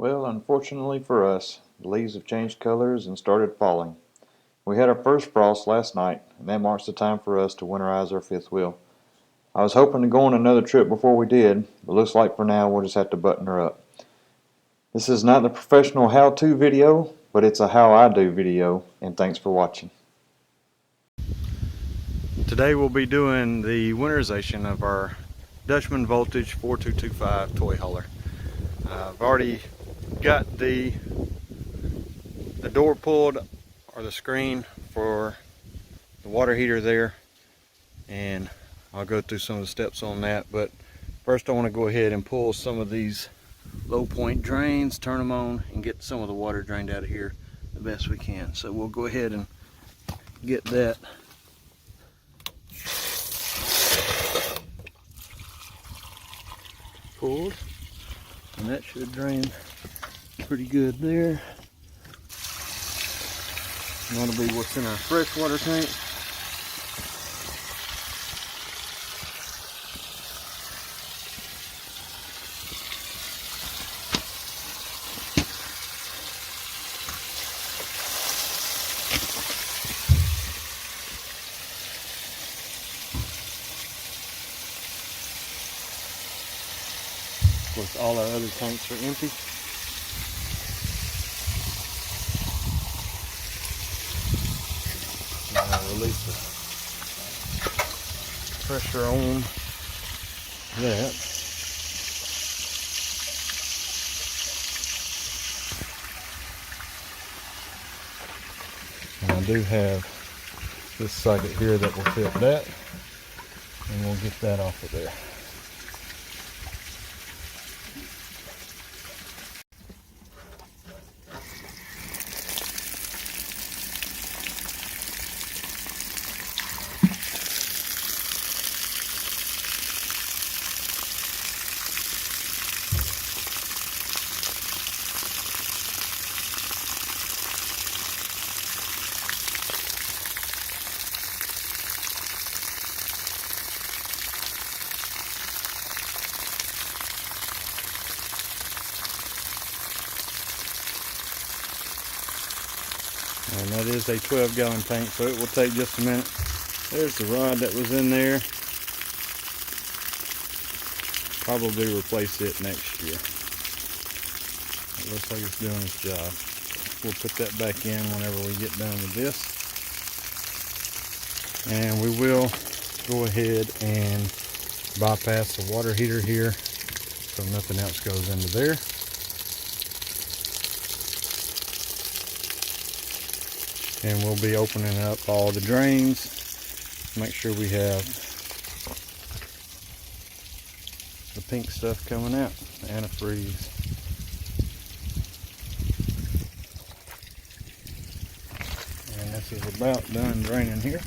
Well, unfortunately for us, the leaves have changed colors and started falling. We had our first frost last night, and that marks the time for us to winterize our fifth wheel. I was hoping to go on another trip before we did, but looks like for now we'll just have to button her up. This is not the professional how-to video, but it's a how I do video, and thanks for watching. Today we'll be doing the winterization of our Dutchman Voltage 4225 toy hauler. I've already got the door pulled, or the screen for the water heater there, and I'll go through some of the steps on that. But first I want to go ahead and pull some of these low point drains, turn them on, and get some of the water drained out of here the best we can. So we'll go ahead and get that pulled, and that should drain pretty good there. And that'll be what's in our freshwater tank. Of course, all our other tanks are empty. Release the pressure on that. And I do have this socket here that will fit that, and we'll get that off of there. And that is a 12-gallon tank, so it will take just a minute. There's the rod that was in there. Probably replace it next year. It looks like it's doing its job. We'll put that back in whenever we get done with this. And we will go ahead and bypass the water heater here so nothing else goes into there. And we'll be opening up all the drains. Make sure we have the pink stuff coming out, the antifreeze. And this is about done draining here.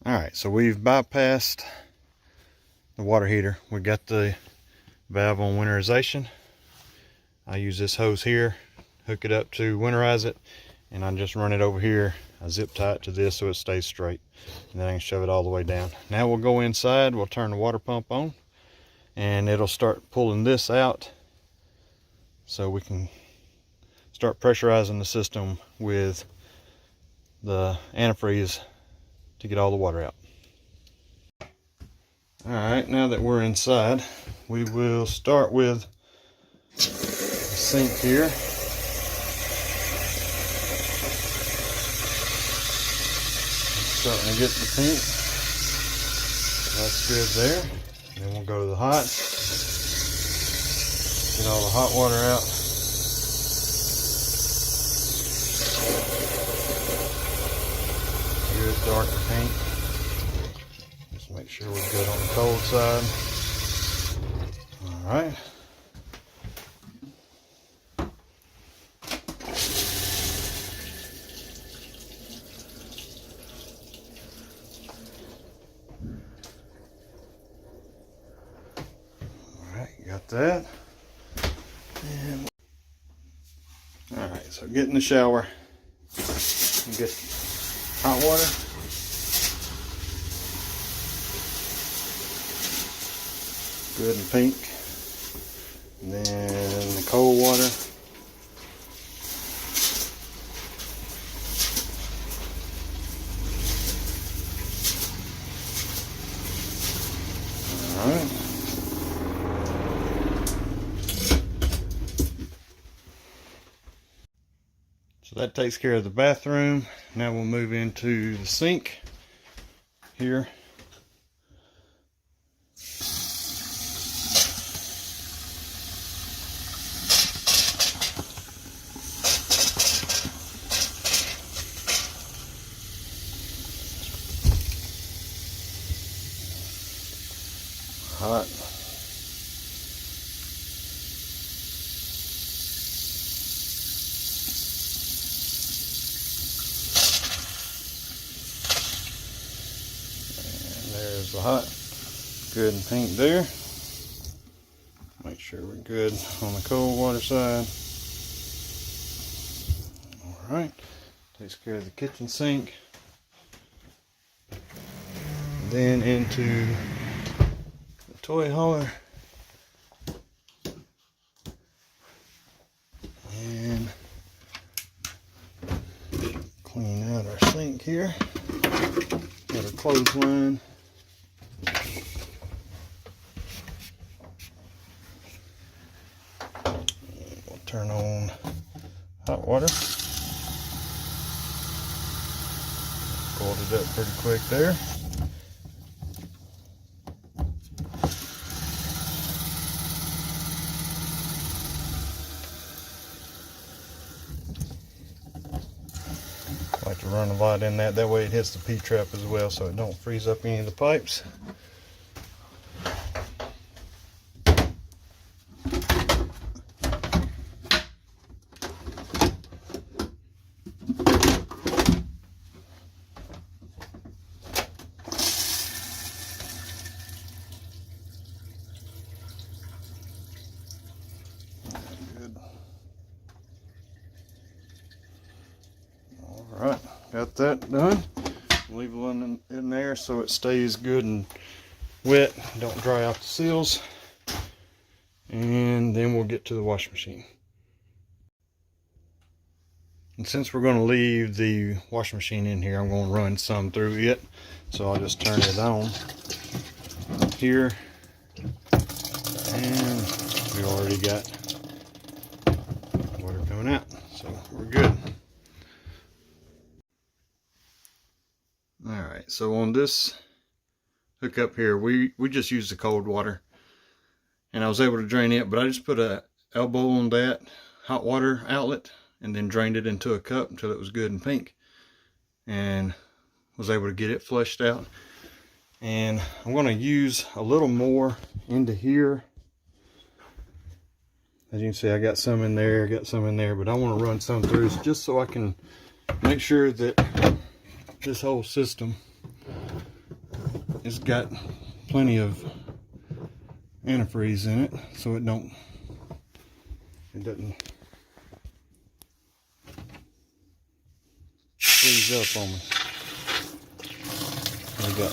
Alright, so we've bypassed the water heater. We got the valve on winterization. I use this hose here, hook it up to winterize it, and I just run it over here. I zip tie it to this so it stays straight, and then I can shove it all the way down. Now we'll go inside, we'll turn the water pump on, and it'll start pulling this out so we can start pressurizing the system with the antifreeze to get all the water out. Alright, now that we're inside, we will start with the sink here. Starting to get the pink. That's good there. Then we'll go to the hot. Get all the hot water out. Good darker pink. Just make sure we're good on the cold side. Alright. Got that. And alright, so get in the shower and get hot water. good and pink. And then the cold water. Alright. So that takes care of the bathroom. Now we'll move into the sink here. Hot. And there's the hot. Good and pink there. Make sure we're good on the cold water side. Alright. Takes care of the kitchen sink. Then into toy hauler, and clean out our sink here. Got our clothesline. And we'll turn on hot water. Boiled it up pretty quick there. Like to run a lot in that way it hits the P-trap as well, so it don't freeze up any of the pipes. Good. Alright, got that done. Leave it in there so it stays good and wet, don't dry out the seals. And then we'll get to the washing machine. And since we're going to leave the washing machine in here, I'm going to run some through it. So I'll just turn it on here. And we already got water coming out, so we're good. Alright, so on this hookup here, we just used the cold water. And I was able to drain it, but I just put a elbow on that hot water outlet and then drained it into a cup until it was good and pink. And was able to get it flushed out. And I'm going to use a little more into here. As you can see, I got some in there, but I want to run some through just so I can make sure that this whole system has got plenty of antifreeze in it, so it doesn't freeze up on me. There we go.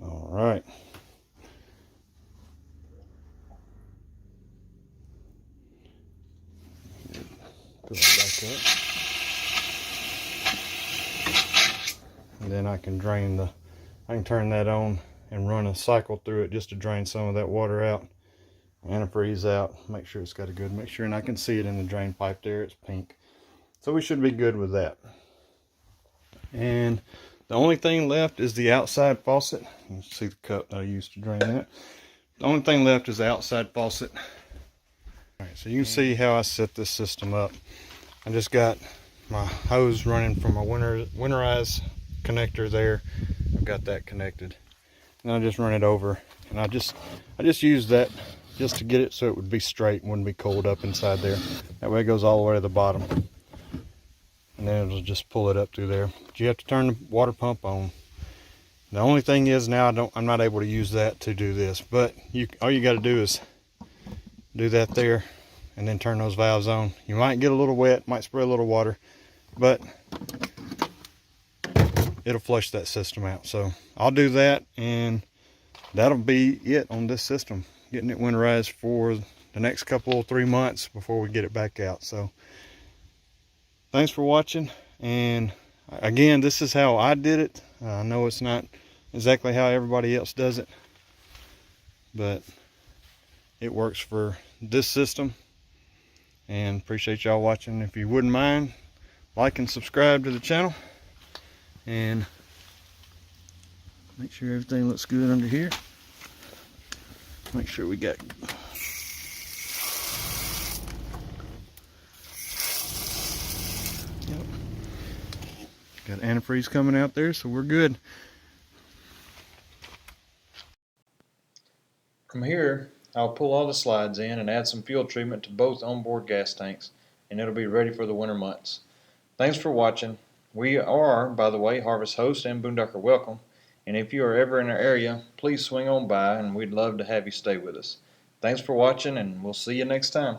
All right. Fill it back up. And then I can turn that on and run a cycle through it just to drain some of that water out, antifreeze out, make sure it's got a good mixture, and I can see it in the drain pipe there, it's pink. So we should be good with that. And the only thing left is the outside faucet. You can see the cup that I used to drain that. The only thing left is the outside faucet. Alright, so you can see how I set this system up. I just got my hose running from my Winterize connector there. I've got that connected. And I just run it over. And I just use that just to get it so it would be straight and wouldn't be coiled up inside there. That way it goes all the way to the bottom. And then it'll just pull it up through there. But you have to turn the water pump on. The only thing is now I'm not able to use that to do this. But all you got to do is do that there, and then turn those valves on. You might get a little wet, might spray a little water, but it'll flush that system out. So I'll do that, and that'll be it on this system, getting it winterized for the next couple 3 months before we get it back out. So thanks for watching, and again, this is how I did it. I know it's not exactly how everybody else does it, but it works for this system. And appreciate y'all watching. If you wouldn't mind, like and subscribe to the channel, and make sure everything looks good under here. Make sure we got got antifreeze coming out there, so we're good. From here, I'll pull all the slides in and add some fuel treatment to both onboard gas tanks, and it'll be ready for the winter months. Thanks for watching. We are, by the way, Harvest Host and Boondocker Welcome, and if you are ever in our area, please swing on by, and we'd love to have you stay with us. Thanks for watching, and we'll see you next time.